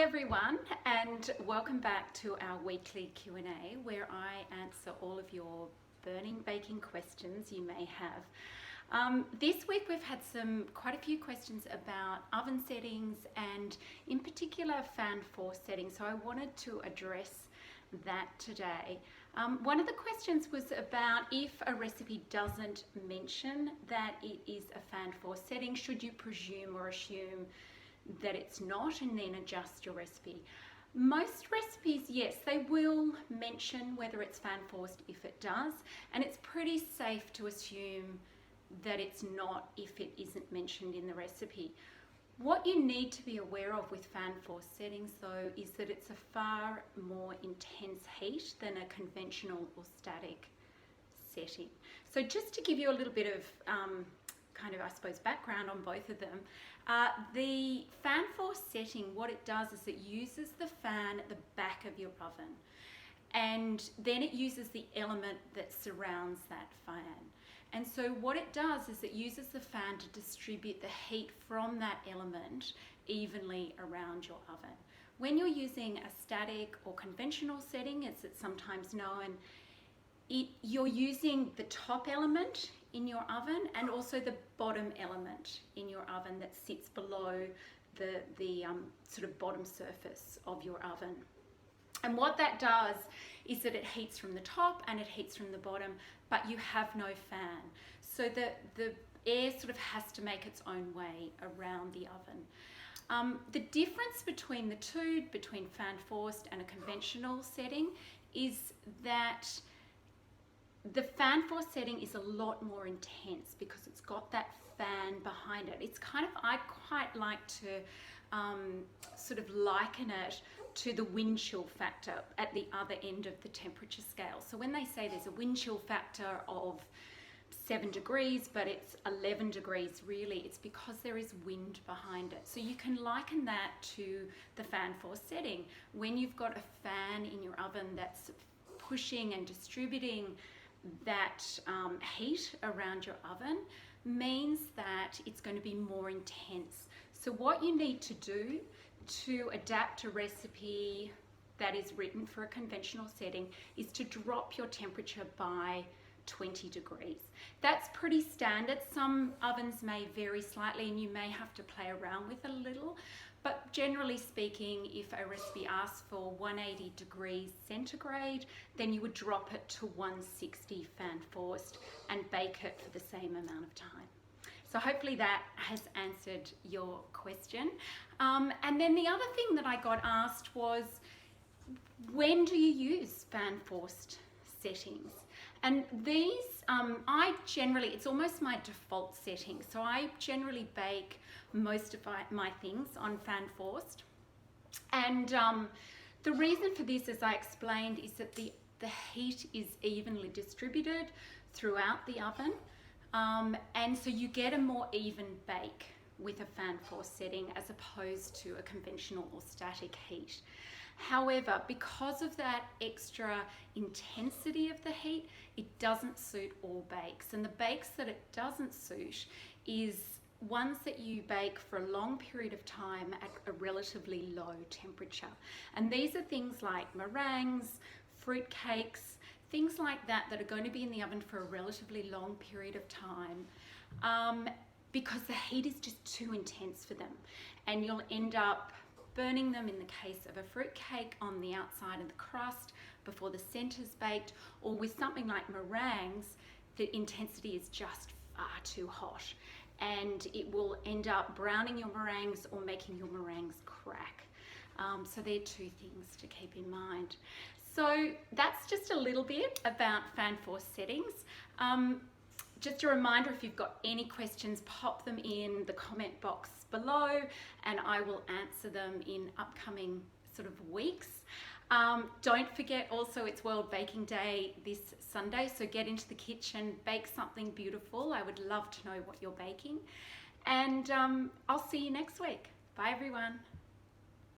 everyone, and welcome back to our weekly Q&A where I answer all of your burning baking questions you may have. This week we've had quite a few questions about oven settings and in particular Fanforced settings, so I wanted to address that today. One of the questions was about if a recipe doesn't mention that it is a Fanforced setting, should you presume or assume that it's not and then adjust your recipe. Most recipes, yes, they will mention whether it's Fanforced if it does, and it's pretty safe to assume that it's not if it isn't mentioned in the recipe. What you need to be aware of with Fanforced settings though is that it's a far more intense heat than a conventional or static setting. So just to give you a little bit of I suppose background on both of them, the Fanforced setting, what it does is it uses the fan at the back of your oven, and then it uses the element that surrounds that fan. And so what it does is it uses the fan to distribute the heat from that element evenly around your oven. When you're using a static or conventional setting, as it's sometimes known, you're using the top element in your oven and also the bottom element in your oven that sits below the sort of bottom surface of your oven. And what that does is that it heats from the top and it heats from the bottom, but you have no fan. So the air sort of has to make its own way around the oven. The difference between the two, between Fanforced and a conventional setting, is that the Fanforced setting is a lot more intense because it's got that fan behind it. It's I quite like to sort of liken it to the wind chill factor at the other end of the temperature scale. So when they say there's a wind chill factor of 7 degrees, but it's 11 degrees really, it's because there is wind behind it. So you can liken that to the Fanforced setting. When you've got a fan in your oven that's pushing and distributing that heat around your oven, means that it's going to be more intense. So what you need to do to adapt a recipe that is written for a conventional setting is to drop your temperature by 20 degrees. That's pretty standard. Some ovens may vary slightly and you may have to play around with it a little, but generally speaking, if a recipe asks for 180 degrees centigrade, then you would drop it to 160 Fanforced and bake it for the same amount of time. So hopefully that has answered your question. And then the other thing that I got asked was, when do you use Fanforced settings? And these, it's almost my default setting. So I generally bake most of my things on Fanforced. And the reason for this, as I explained, is that the heat is evenly distributed throughout the oven. And so you get a more even bake with a Fanforced setting as opposed to a conventional or static heat. However, because of that extra intensity of the heat, it doesn't suit all bakes. And the bakes that it doesn't suit is ones that you bake for a long period of time at a relatively low temperature. And these are things like meringues, fruit cakes, things like that are going to be in the oven for a relatively long period of time because the heat is just too intense for them. And you'll end up burning them, in the case of a fruit cake, on the outside of the crust before the center's baked, or with something like meringues, the intensity is just far too hot and it will end up browning your meringues or making your meringues crack. So they're two things to keep in mind. So that's just a little bit about Fanforced settings. Just a reminder, if you've got any questions, pop them in the comment box below and I will answer them in upcoming sort of weeks. Don't forget also it's World Baking Day this Sunday, so get into the kitchen, bake something beautiful. I would love to know what you're baking. And I'll see you next week. Bye everyone.